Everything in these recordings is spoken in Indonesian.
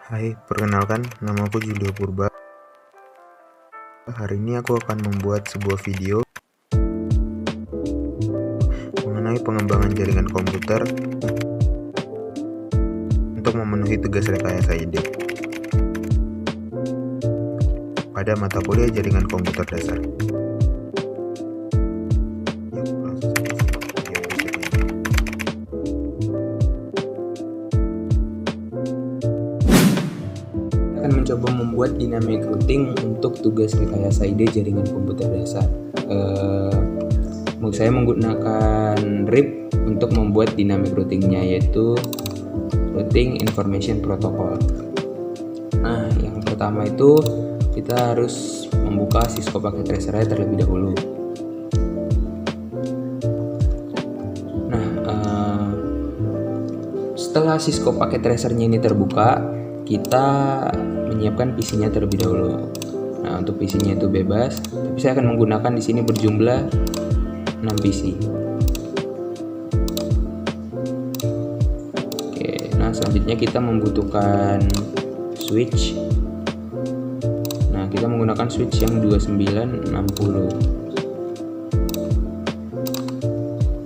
Hai, perkenalkan, nama aku Julio Purba. Hari ini aku akan membuat sebuah video mengenai pengembangan jaringan komputer untuk memenuhi tugas rekayasa ide pada mata kuliah jaringan komputer dasar. Yuk, langsung saja simak video berikut ini. Akan mencoba membuat dynamic routing untuk tugas rekayasa ide jaringan komputer dasar. Saya menggunakan RIP untuk membuat dynamic routingnya, yaitu Routing Information Protocol. Nah, yang pertama itu kita harus membuka Cisco Packet Tracer terlebih dahulu. Nah, setelah Cisco Packet Tracer-nya ini terbuka, kita menyiapkan PC-nya terlebih dahulu. Nah, untuk PC-nya itu bebas, tapi saya akan menggunakan di sini berjumlah 6 PC. Oke, nah selanjutnya kita membutuhkan switch. Nah, kita menggunakan switch yang 2960.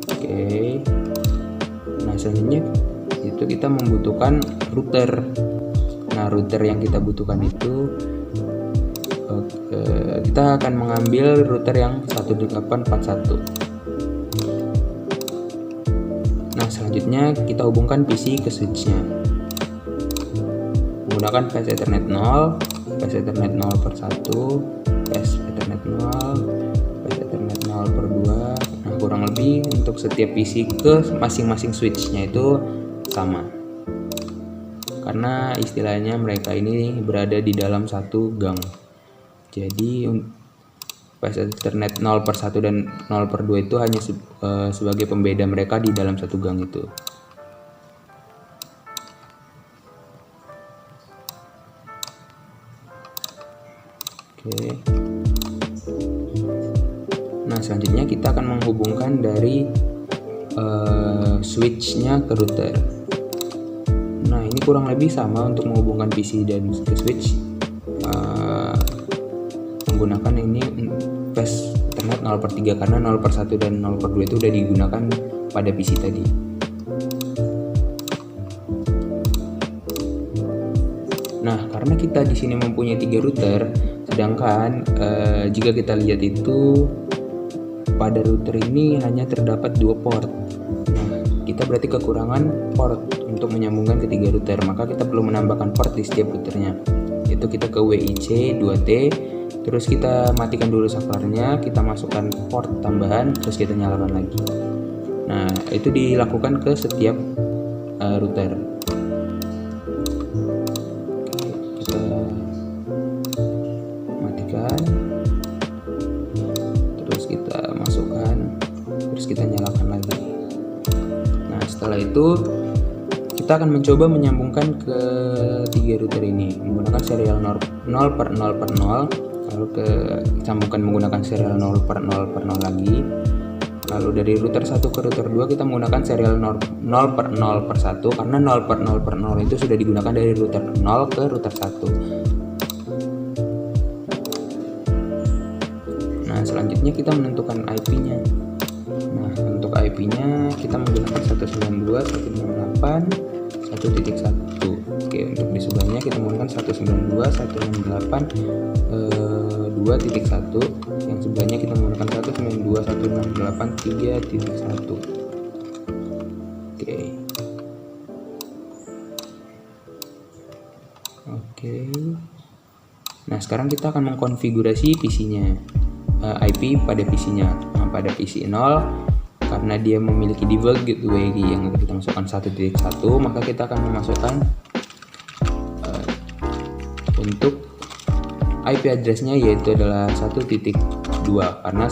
Oke. Nah, selanjutnya itu kita membutuhkan router. Nah, router yang kita butuhkan itu kita akan mengambil router yang 1841. Nah, selanjutnya kita hubungkan PC ke switchnya menggunakan fast Ethernet 0, fast Ethernet 0/1, fast Ethernet 0, fast Ethernet 0/2. Nah, kurang lebih untuk setiap PC ke masing-masing switchnya itu sama, karena istilahnya mereka ini berada di dalam satu gang. Jadi fast Ethernet 0/1 dan 0/2 itu hanya sebagai pembeda mereka di dalam satu gang itu. Oke. Nah, selanjutnya kita akan menghubungkan dari switch-nya ke router. Nah, ini kurang lebih sama untuk menghubungkan PC dan ke switch. Menggunakan ini fast Ethernet 0/3 karena 0/1 dan 0/2 itu udah digunakan pada PC tadi. Nah, karena kita di sini mempunyai 3 router, sedangkan jika kita lihat itu pada router ini hanya terdapat 2 port. Nah, kita berarti kekurangan port untuk menyambungkan ketiga router, maka kita perlu menambahkan port di setiap routernya. Itu kita ke WIC 2T, terus kita matikan dulu saklarnya, kita masukkan port tambahan, terus kita nyalakan lagi. Nah, itu dilakukan ke setiap router. Kita matikan, terus kita masukkan, terus kita nyalakan lagi. Nah, setelah itu kita akan mencoba menyambungkan ke 3 router ini menggunakan serial 0/0/0, lalu sambungkan menggunakan serial 0/0/0 lagi. Lalu dari router 1 ke router 2 kita menggunakan serial 0/0/1 karena 0/0/0 itu sudah digunakan dari router 0 ke router 1. Nah, selanjutnya kita menentukan IP-nya. Nah, untuk IP-nya kita menggunakan 192.168.1.1. Oke, untuk di sebelahnya kita menggunakan 192.168.2.1. Yang sebelahnya kita menggunakan 192.168.3.1. Oke. Nah, sekarang kita akan mengkonfigurasi PC-nya, IP pada PC-nya. Nah, pada PC 0, karena dia memiliki default gateway yang kita masukkan 1.1, maka kita akan memasukkan untuk IP address-nya, yaitu adalah 1.2 karena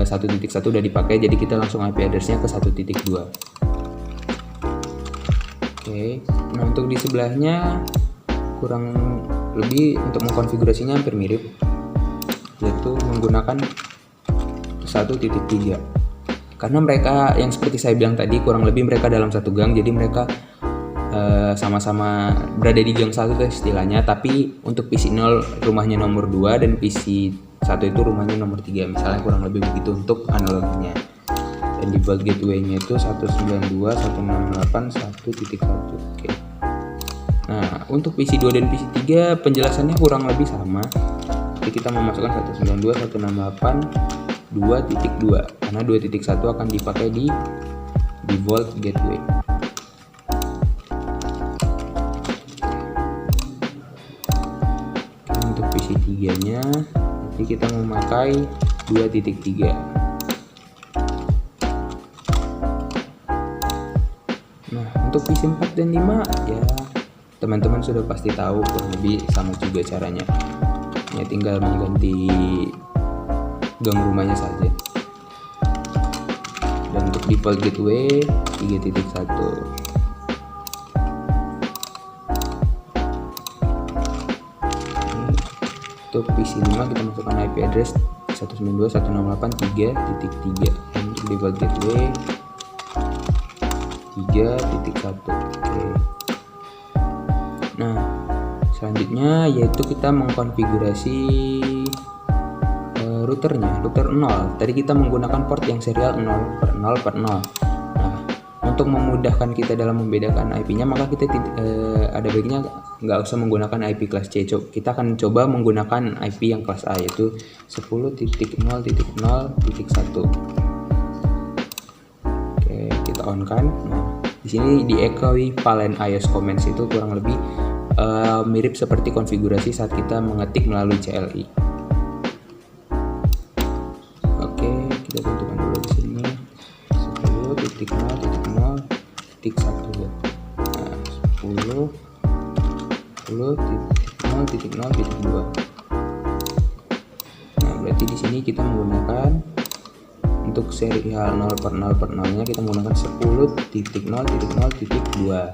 1.1 udah dipakai, jadi kita langsung IP address-nya ke 1.2. Oke. Nah, untuk di sebelahnya kurang lebih untuk mengkonfigurasinya hampir mirip, yaitu menggunakan 1.3. Karena mereka yang seperti saya bilang tadi, kurang lebih mereka dalam satu gang, jadi mereka sama-sama berada di gang 1 istilahnya, tapi untuk PC 0 rumahnya nomor 2 dan PC 1 itu rumahnya nomor 3, misalnya kurang lebih begitu untuk analoginya. Dan default gateway-nya itu 192.168.1.1. Oke. Nah, untuk PC 2 dan PC 3 penjelasannya kurang lebih sama. Jadi kita memasukkan 192.168.2.2 karena 2.1 akan dipakai di default gateway. Untuk PC 3 nya nanti kita memakai 2.3. Nah, untuk PC 4 dan 5 ya teman-teman sudah pasti tahu, kurang lebih sama juga caranya. Ya tinggal mengganti gang rumahnya saja. Dan untuk default gateway 3.1. Untuk PC 5 kita masukkan IP address 192.168.3.3. Untuk default gateway 3.1. Oke. Nah, selanjutnya yaitu kita mengkonfigurasi routernya, router 0. Tadi kita menggunakan port yang serial 0/0/0. Nah, untuk memudahkan kita dalam membedakan IP-nya, maka kita ada baiknya nggak usah menggunakan IP kelas C. Kita akan coba menggunakan IP yang kelas A, yaitu 10.0.0.1. Oke, kita on kan. Nah, di sini di echoey Palen iOS commands itu kurang lebih mirip seperti konfigurasi saat kita mengetik melalui CLI. Oke, kita tentukan dulu di sini 10.0.0.1. Nah, 10.0.0.2. Nah, berarti di sini kita menggunakan untuk serial 0/0/0-nya kita menggunakan 10.0.0.2.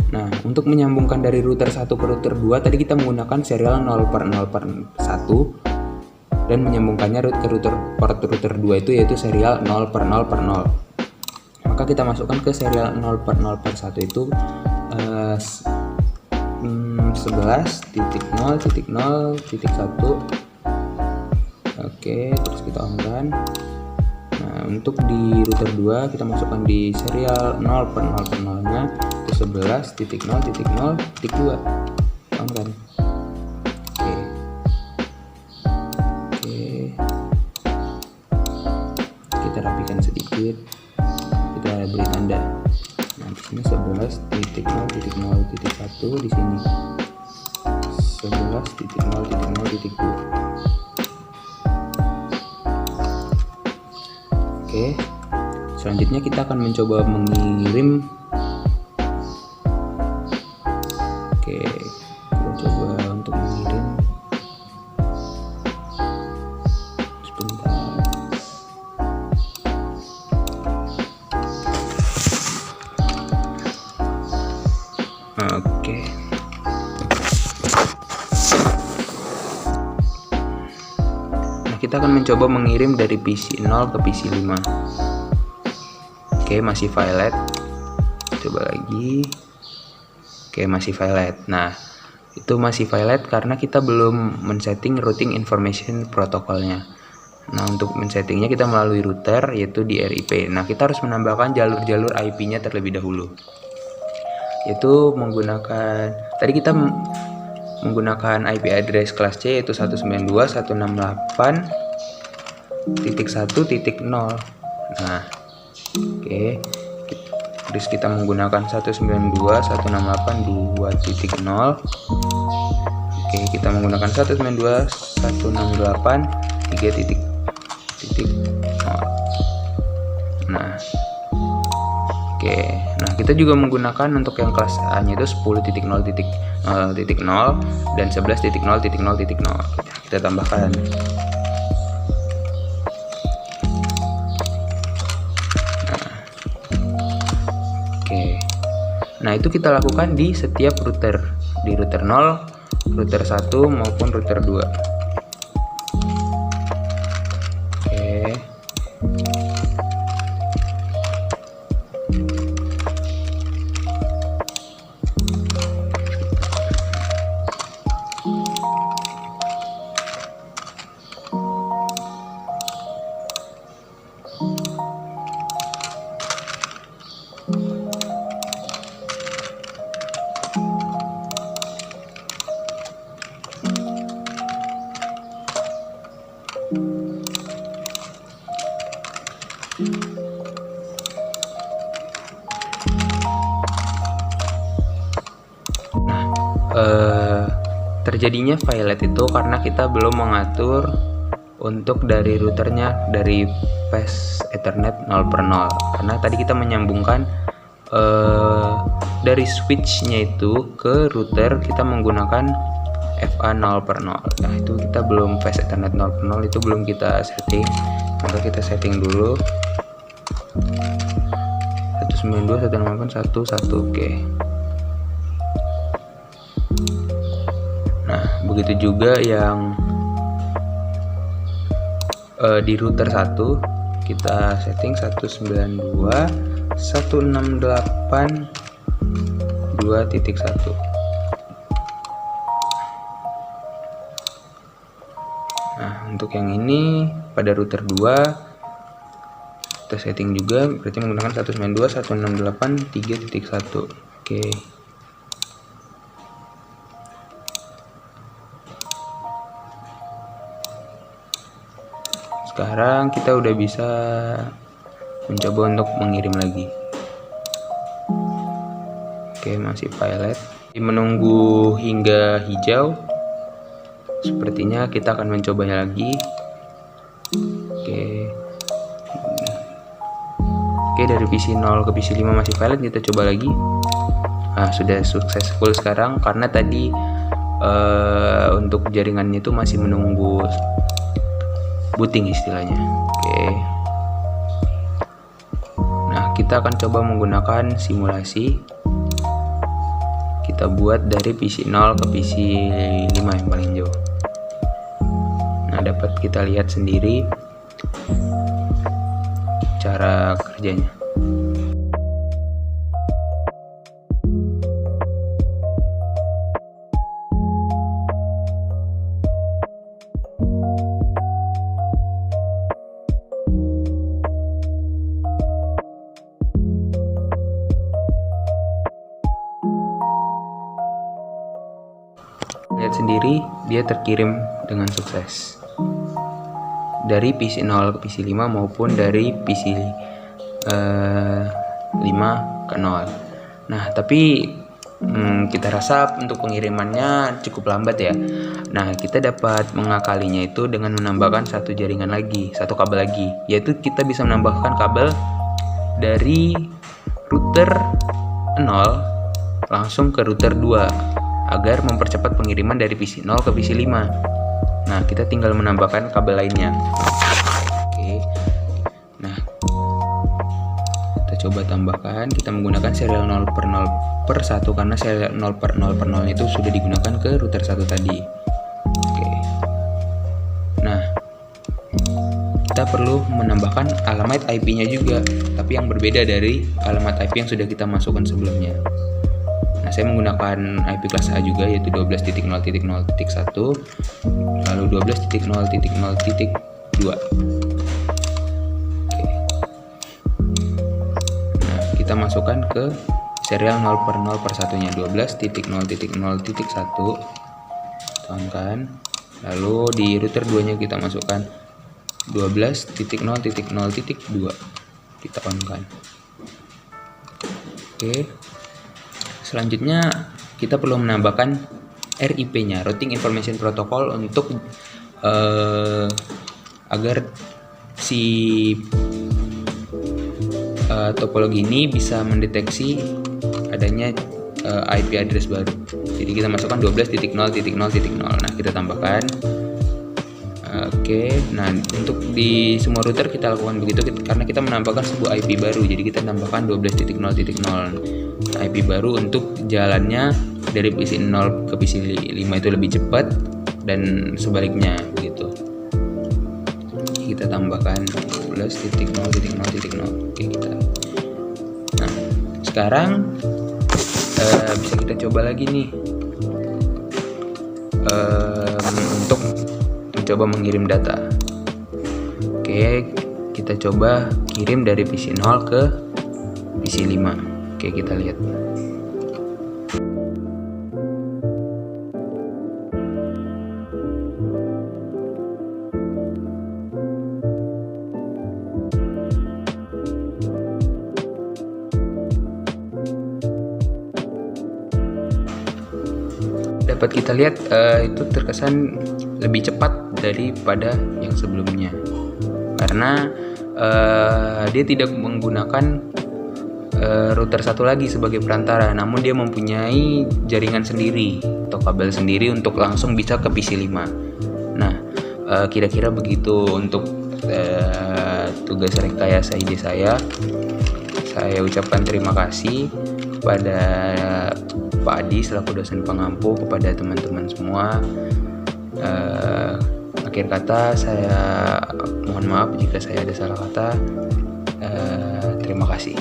Nah, untuk menyambungkan dari router 1 ke router 2 tadi kita menggunakan serial 0/0/1 dan menyambungkannya ke port router 2 itu yaitu serial 0/0/0. Maka kita masukkan ke serial 0/0/1 itu 11.0.0.1. Oke, terus kita on kan. Nah, untuk di router 2 kita masukkan di serial 0/0/0-nya itu 11.0.0.2. On kan. Oke. Kita rapikan sedikit. Kita beri tanda. Nah, di sini 11.0.0.1, di sini 11.0.0.2. Oke, selanjutnya kita akan mencoba mengirim. Oke, kita coba untuk mengirim. Sebentar. Oke. Kita akan mencoba mengirim dari PC 0 ke PC 5. Oke, masih violet. Coba lagi. Oke, masih violet. Nah, itu masih violet karena kita belum men-setting routing information protokolnya. Nah, untuk men-settingnya kita melalui router yaitu di RIP. Nah, kita harus menambahkan jalur-jalur IP-nya terlebih dahulu. Yaitu menggunakan tadi kita menggunakan IP address kelas C yaitu 192.168.1.0. Nah, oke. Terus kita menggunakan 192.168.2.0. Oke, kita menggunakan 192.168.3.0. Nah, oke. Nah, kita juga menggunakan untuk yang kelas A-nya itu 10.0.0.0 dan 11.0.0.0. Kita tambahkan. Nah, itu kita lakukan di setiap router, di router 0, router 1 maupun router 2. Oke. Terjadinya violet itu karena kita belum mengatur untuk dari routernya dari fast Ethernet 0/0, karena tadi kita menyambungkan dari switchnya itu ke router kita menggunakan FA 0/0. Nah itu kita belum fast Ethernet 0/0, itu belum kita setting, maka kita setting dulu 192.168.1.1. oke. Nah begitu juga yang di router 1 kita setting 192.168.2.1. Nah untuk yang ini pada router 2 kita setting juga, berarti menggunakan 192.168.3.1. oke. Sekarang kita udah bisa mencoba untuk mengirim lagi. Oke, masih violet. Menunggu hingga hijau. Sepertinya kita akan mencobanya lagi. Oke. Oke, dari PC 0 ke PC 5 masih violet, kita coba lagi. Nah, sudah successful sekarang karena tadi untuk jaringannya itu masih menunggu booting istilahnya. Oke. Nah, kita akan coba menggunakan simulasi. Kita buat dari PC 0 ke PC 5 yang paling jauh. Nah, dapat kita lihat sendiri cara kerjanya. Lihat sendiri, dia terkirim dengan sukses dari PC 0 ke PC 5 maupun dari PC 5 ke 0. Nah tapi kita rasa untuk pengirimannya cukup lambat ya. Nah kita dapat mengakalinya itu dengan menambahkan satu jaringan lagi, satu kabel lagi, yaitu kita bisa menambahkan kabel dari router 0 langsung ke router 2 agar mempercepat pengiriman dari PC 0 ke PC 5. Nah, kita tinggal menambahkan kabel lainnya. Oke. Nah, kita coba tambahkan. Kita menggunakan serial 0/0/1 karena serial 0/0/0 itu sudah digunakan ke router 1 tadi. Oke. Nah, kita perlu menambahkan alamat IP-nya juga, tapi yang berbeda dari alamat IP yang sudah kita masukkan sebelumnya. Nah, saya menggunakan IP kelas A juga, yaitu 12.0.0.1 lalu 12.0.0.2. Oke. Nah, kita masukkan ke serial 0/0/1 nya 12.0.0.1, tekankan. Lalu di router 2 nya kita masukkan 12.0.0.2, kita on-kan. Oke. Selanjutnya kita perlu menambahkan RIP-nya, Routing Information Protocol, untuk agar si topologi ini bisa mendeteksi adanya IP address baru. Jadi kita masukkan 12.0.0.0. Nah, kita tambahkan. Oke, nah untuk di semua router kita lakukan begitu karena kita menambahkan sebuah IP baru. Jadi kita tambahkan 12.0.0 IP baru untuk jalannya dari PC 0 ke PC 5 itu lebih cepat dan sebaliknya begitu. Kita tambahkan 12.0.0. Oke, kita. Nah, sekarang bisa kita coba lagi nih untuk mencoba mengirim data. Oke, kita coba kirim dari PC 0 ke PC 5. Oke, kita lihat. dapat kita lihat itu terkesan lebih cepat daripada yang sebelumnya, karena dia tidak menggunakan router satu lagi sebagai perantara, namun dia mempunyai jaringan sendiri atau kabel sendiri untuk langsung bisa ke PC 5. Nah, kira-kira begitu untuk tugas rekayasa ide saya. Saya ucapkan terima kasih kepada Pak Adi selaku dosen pengampu, kepada teman-teman semua. Akhir kata, saya mohon maaf jika saya ada salah kata. Terima kasih.